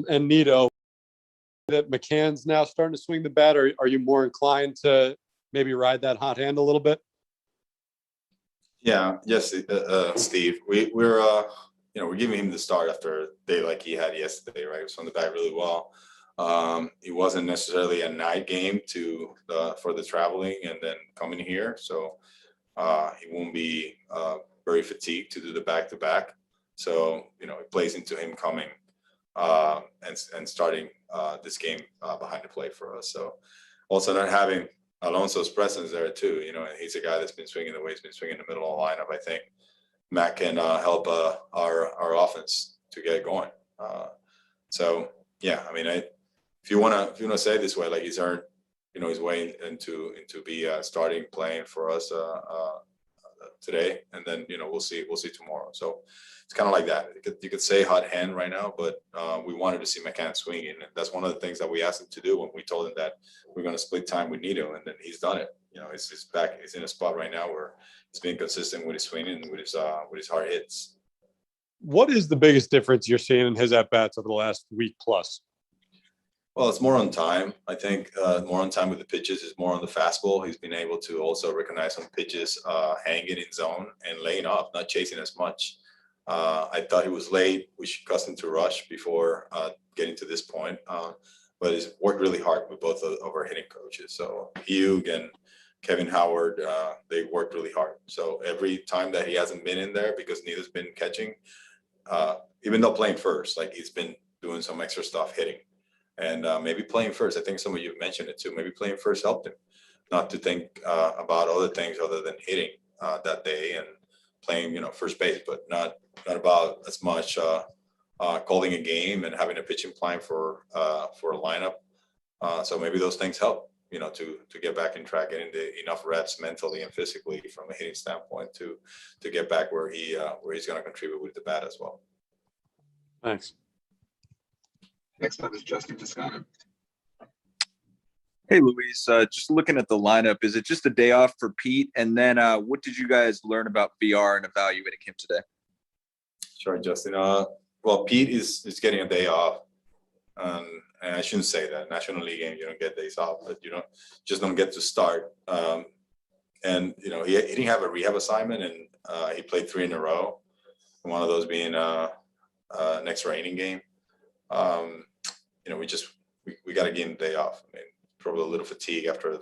and Nito, that McCann's now starting to swing the bat, or are you more inclined to maybe ride that hot hand a little bit? Yeah, yes, Steve. We're giving him the start after a day like he had yesterday, right? He was on the bat really well. It wasn't necessarily a night game for the traveling and then coming here, so he won't be very fatigued to do the back-to-back. So it plays into him coming and starting this game behind the plate for us. So also not having Alonso's presence there too, and he's a guy that's been swinging the way he's been swinging in the middle of the lineup. I think Matt can help our offense to get going. So yeah, I mean, if you wanna say it this way, like he's earned his way into be starting playing for us today, and then we'll see tomorrow. So it's kind of like that. You could say hot hand right now, but we wanted to see McCann swinging, and that's one of the things that we asked him to do when we told him that we're going to split time with Nito, and then he's done it. It's back. He's in a spot right now where he's being consistent with his swinging and with his hard hits. What is the biggest difference you're seeing in his at bats over the last week plus? Well, it's more on time. I think more on time with the pitches is more on the fastball. He's been able to also recognize some pitches, hanging in zone and laying off, not chasing as much. I thought he was late, which caused him to rush before getting to this point. But he's worked really hard with both of our hitting coaches. So Hugh and Kevin Howard, they worked really hard. So every time that he hasn't been in there because Nito's been catching, even though playing first, like he's been doing some extra stuff hitting. And maybe playing first. I think some of you mentioned it too. Maybe playing first helped him not to think about other things other than hitting that day and playing, first base, but not about as much calling a game and having a pitching plan for a lineup. So maybe those things help, to get back in track, getting enough reps mentally and physically from a hitting standpoint to get back where he's going to contribute with the bat as well. Thanks. Next up is Justin Toscano. Hey, Luis. Just looking at the lineup, is it just a day off for Pete? And then what did you guys learn about VR and evaluating him today? Sure, Justin. Well, Pete is getting a day off. And I shouldn't say that. National League game, you don't get days off, but you don't get to start. And, he didn't have a rehab assignment, and he played 3 in a row. One of those being next training game. We got to give him a day off. I mean, probably a little fatigue after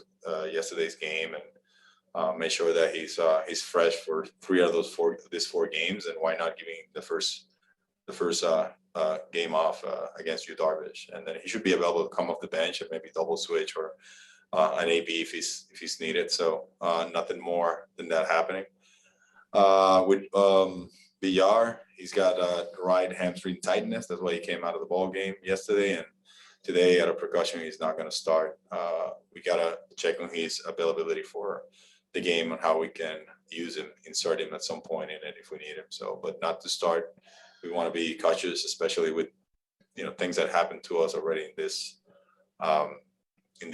yesterday's game, and make sure that he's fresh for 3 out of these 4 games. And why not giving the first game off against Yu Darvish, and then he should be available to come off the bench and maybe double switch or an AB if he's needed. So nothing more than that happening. With BR, he's got right hamstring tightness. That's why he came out of the ball game yesterday, and today at a precaution he's not going to start. We got to check on his availability for the game and how we can use him, insert him at some point in it if we need him. So, but not to start. We want to be cautious, especially with things that happened to us already in this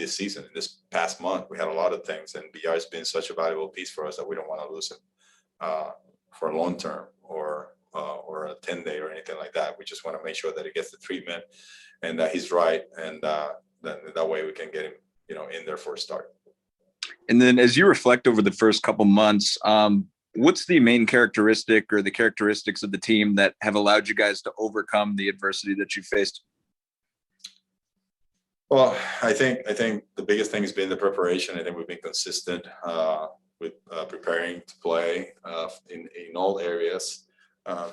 season. In this past month, we had a lot of things, and BR has been such a valuable piece for us that we don't want to lose him for a long term or a 10-day or anything like that. We just want to make sure that he gets the treatment and that he's right, and then that way we can get him in there for a start. And then as you reflect over the first couple months, what's the main characteristic or the characteristics of the team that have allowed you guys to overcome the adversity that you faced? Well, I think the biggest thing has been the preparation. I think we've been consistent with preparing to play in all areas,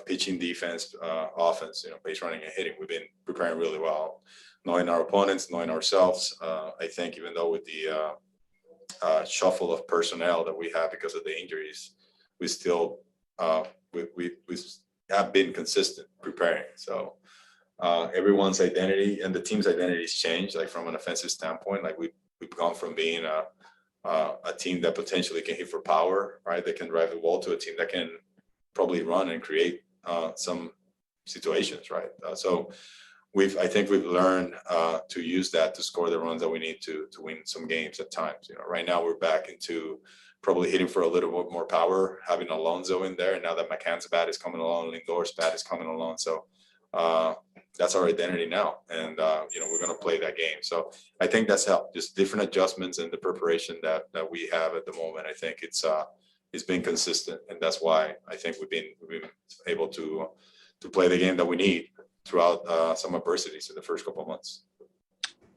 pitching, defense, offense, base running and hitting. We've been preparing really well, knowing our opponents, knowing ourselves. I think even though with the shuffle of personnel that we have because of the injuries, we still we have been consistent preparing. So everyone's identity and the team's identity has changed. Like from an offensive standpoint, like we've gone from being a team that potentially can hit for power, right? That can drive the ball, to a team that can probably run and create some situations, right? So I think we've learned to use that to score the runs that we need to win some games at times. Right now we're back into probably hitting for a little bit more power, having Alonso in there. And now that McCann's bat is coming along, Lindor's bat is coming along. So that's our identity now. And, we're going to play that game. So I think that's helped, just different adjustments in the preparation that we have at the moment. I think it's been consistent. And that's why I think we've been able to play the game that we need throughout some adversities in the first couple of months.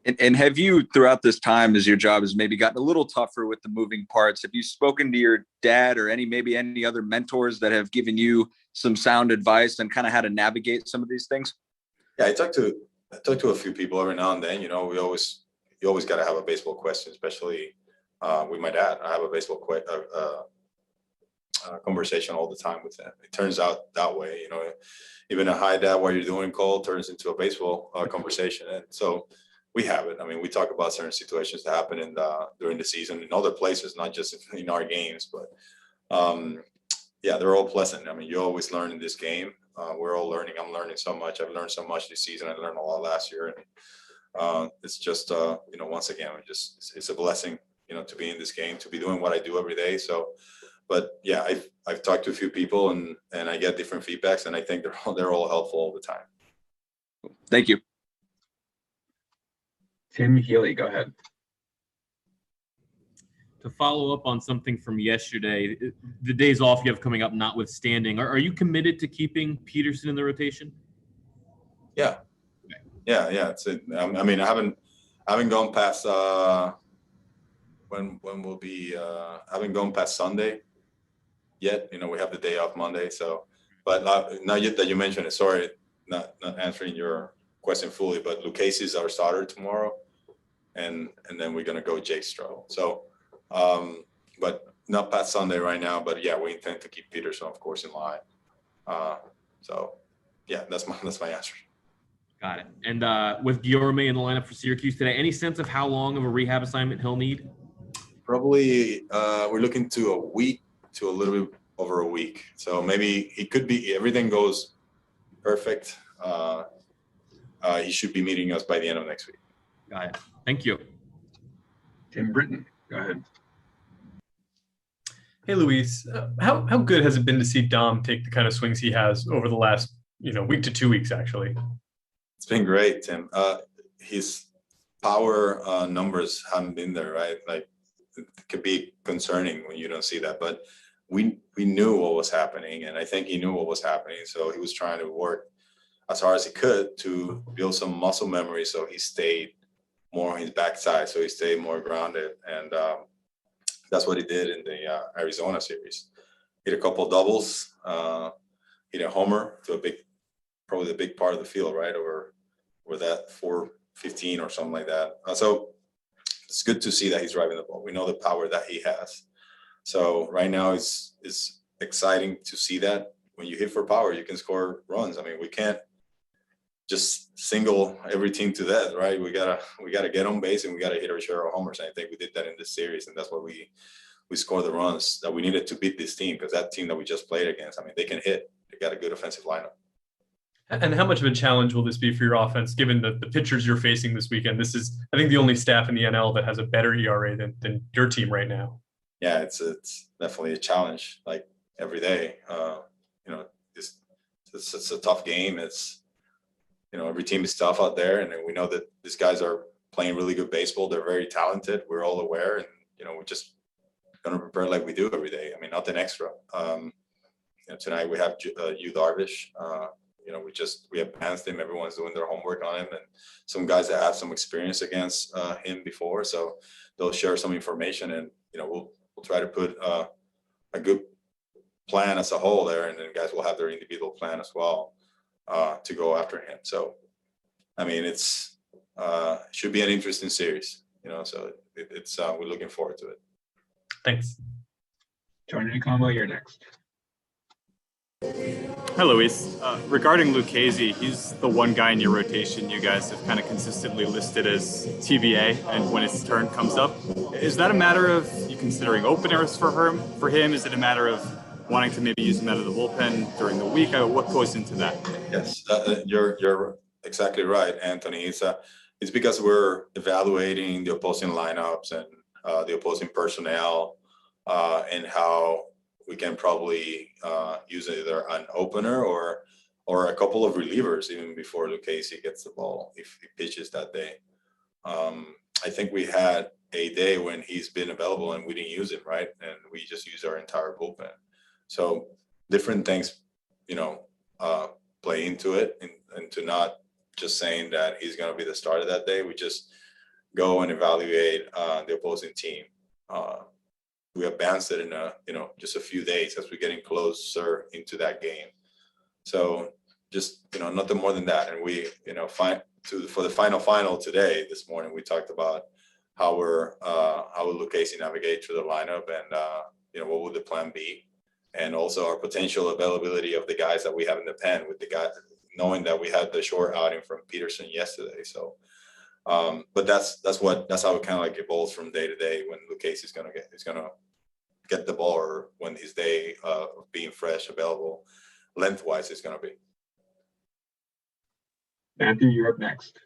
And have you, throughout this time, as your job has maybe gotten a little tougher with the moving parts, have you spoken to your dad or any other mentors that have given you some sound advice on kind of how to navigate some of these things? Yeah, I talk to a few people every now and then. You always got to have a baseball question, especially with my dad. I have a baseball conversation all the time with him. It turns out that way. Even a "Hi, Dad, what are you doing?" call turns into a baseball conversation, and so we have it. I mean, we talk about certain situations that happen during the season in other places, not just in our games. But yeah, they're all pleasant. I mean, you always learn in this game. We're all learning. I'm learning so much. I've learned so much this season. I learned a lot last year, and it's just once again, it's a blessing, to be in this game, to be doing what I do every day. So, but yeah, I've talked to a few people and I get different feedbacks, and I think they're all helpful all the time. Thank you. Tim Healy, go ahead. To follow up on something from yesterday, the days off you have coming up notwithstanding, are you committed to keeping Peterson in the rotation? Yeah. Yeah. I mean, I haven't gone past when we'll be I haven't gone past Sunday yet. We have the day off Monday. So, but now that you mentioned it, sorry, not answering your question fully, but Lucchese is our starter tomorrow, and then we're gonna go Jake Stroh. So, but not past Sunday right now. But yeah, we intend to keep Peterson, of course, in line. So, yeah, that's my answer. Got it. And with Guillorme in the lineup for Syracuse today, any sense of how long of a rehab assignment he'll need? Probably we're looking to a week to a little bit over a week. So maybe it could be, everything goes perfect. He should be meeting us by the end of next week. Got it. Thank you. Tim Britton, go ahead. Hey, Luis, how good has it been to see Dom take the kind of swings he has over the last, week to 2 weeks, actually? It's been great, Tim. His power numbers haven't been there, right? Like, it could be concerning when you don't see that, but we knew what was happening, and I think he knew what was happening. So he was trying to work as hard as he could to build some muscle memory, so he stayed more on his backside, so he stayed more grounded, and that's what he did in the Arizona series. Hit a couple of doubles, hit a homer to probably the big part of the field, right over that 415 or something like that. So it's good to see that he's driving the ball. We know the power that he has. So right now it's exciting to see that when you hit for power, you can score runs. I mean, we can't just single every team to that, right? We gotta get on base, and we gotta hit our share of homers. And I think we did that in this series, and that's what we scored the runs that we needed to beat this team, because that team that we just played against, I mean, they can hit. They got a good offensive lineup. And how much of a challenge will this be for your offense, given the pitchers you're facing this weekend? This is, I think, the only staff in the NL that has a better ERA than your team right now. Yeah, it's definitely a challenge. Like every day, it's a tough game. It's every team is tough out there, and we know that these guys are playing really good baseball. They're very talented. We're all aware, and we're just gonna prepare like we do every day. I mean, nothing extra. Tonight we have Yu Darvish. We advanced him. Everyone's doing their homework on him, and some guys that have some experience against him before, so they'll share some information, and we'll try to put a good plan as a whole there, and then guys will have their individual plan as well to go after him. So, I mean, it's should be an interesting series, So it's we're looking forward to it. Thanks. Tony Como, you're next. Hi, Luis. Regarding Lucchese, he's the one guy in your rotation you guys have kind of consistently listed as TBA, and when his turn comes up, is that a matter of you considering openers for him? Is it a matter of wanting to maybe use him out of the bullpen during the week? What goes into that? Yes, you're exactly right, Anthony. It's because we're evaluating the opposing lineups and the opposing personnel and how we can probably use either an opener or or a couple of relievers even before Lucchesi gets the ball if he pitches that day. I think we had a day when he's been available and we didn't use him, right? And we just used our entire bullpen. So different things, play into it, and to not just saying that he's going to be the starter that day. We just go and evaluate the opposing team. We advanced it in just a few days as we're getting closer into that game. So just, nothing more than that. And we, for the final today, this morning, we talked about how will Lucchesi navigate through the lineup, and what would the plan be, and also our potential availability of the guys that we have in the pen, with the guys knowing that we had the short outing from Peterson yesterday. So, but that's how it kind of like evolves from day to day when Lucchesi is gonna get the ball, or when his day of being fresh, available, lengthwise is gonna be. Matthew, you're up next.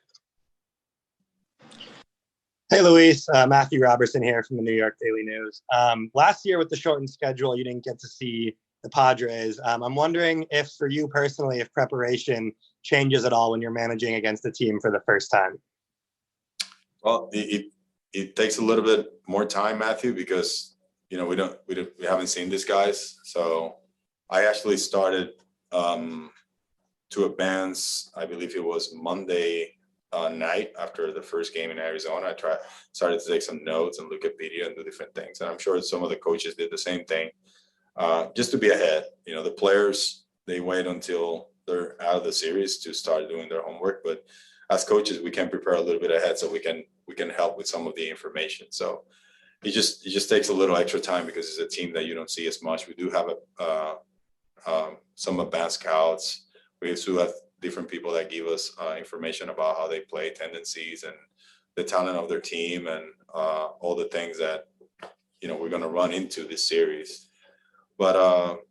Hey, Luis. Matthew Robertson here from the New York Daily News. Last year with the shortened schedule, you didn't get to see the Padres. I'm wondering if, for you personally, if preparation changes at all when you're managing against a team for the first time. Well, it takes a little bit more time, Matthew, because we haven't seen these guys. So I actually started to advance. I believe it was Monday night after the first game in Arizona. I started to take some notes and look at video and do different things. And I'm sure some of the coaches did the same thing, just to be ahead. The players, they wait until they're out of the series to start doing their homework. But as coaches, we can prepare a little bit ahead so we can help with some of the information. So it just takes a little extra time because it's a team that you don't see as much. We do have some advanced scouts. We still have different people that give us information about how they play, tendencies, and the talent of their team, and all the things that we're going to run into this series. But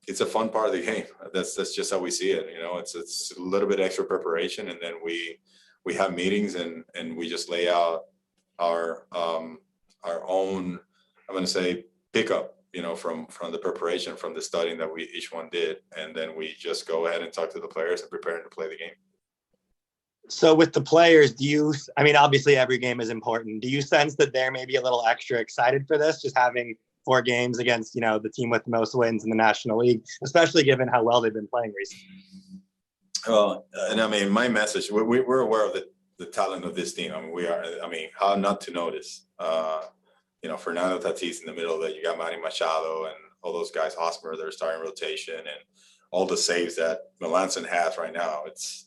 it's a fun part of the game. That's just how we see it. It's a little bit extra preparation, and then we have meetings and we just lay out our own, I'm going to say, pickup, from the preparation, from the studying that we each one did, and then we just go ahead and talk to the players and prepare them to play the game. So with the players, obviously every game is important. Do you sense that they're maybe a little extra excited for this, just having 4 games against, the team with the most wins in the National League, especially given how well they've been playing recently? Well, and my message, we're aware of the talent of this team. How not to notice, Fernando Tatis in the middle, that you got Manny Machado and all those guys, Hosmer, they're starting rotation, and all the saves that Melanson has right now. It's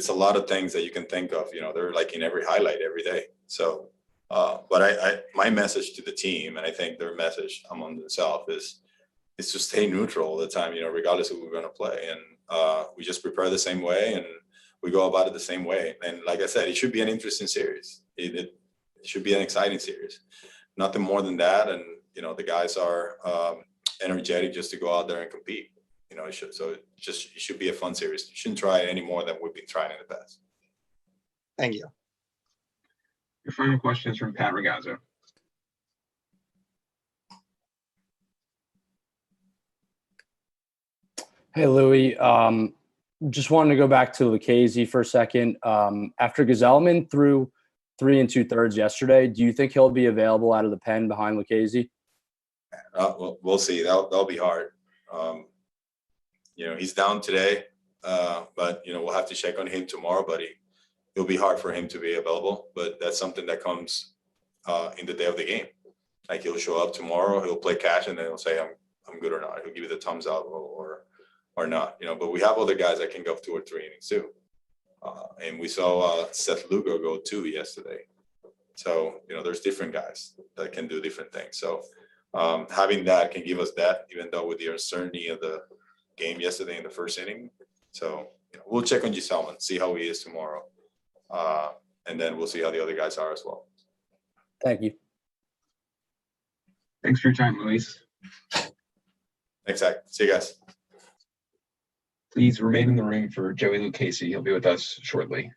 a lot of things that you can think of. They're like in every highlight every day. So, but my message to the team, and I think their message among themselves, is to stay neutral all the time, regardless of who we're going to play. And we just prepare the same way, and we go about it the same way. And like I said, it should be an interesting series. It should be an exciting series. Nothing more than that. And, the guys are energetic just to go out there and compete. It should be a fun series. You shouldn't try it any more than we've been trying in the past. Thank you. Your final question is from Pat Ragazzo. Hey, Louie. Just wanted to go back to Lucchesi for a second. After Gazelman threw 3 2/3 yesterday, do you think he'll be available out of the pen behind Lucchesi? We'll see. That'll be hard. He's down today, but we'll have to check on him tomorrow. But it'll be hard for him to be available. But that's something that comes in the day of the game. Like, he'll show up tomorrow, he'll play catch, and then he'll say I'm good or not. He'll give you the thumbs up or not. But we have other guys that can go 2 or 3 innings too. And we saw Seth Lugo go 2 yesterday. So, there's different guys that can do different things. So having that can give us that, even though with the uncertainty of the game yesterday in the first inning. So we'll check on Giselman, see how he is tomorrow. And then we'll see how the other guys are as well. Thank you. Thanks for your time, Luis. Thanks, Zach. See you guys. Please remain in the room for Joey Lucchesi. He'll be with us shortly.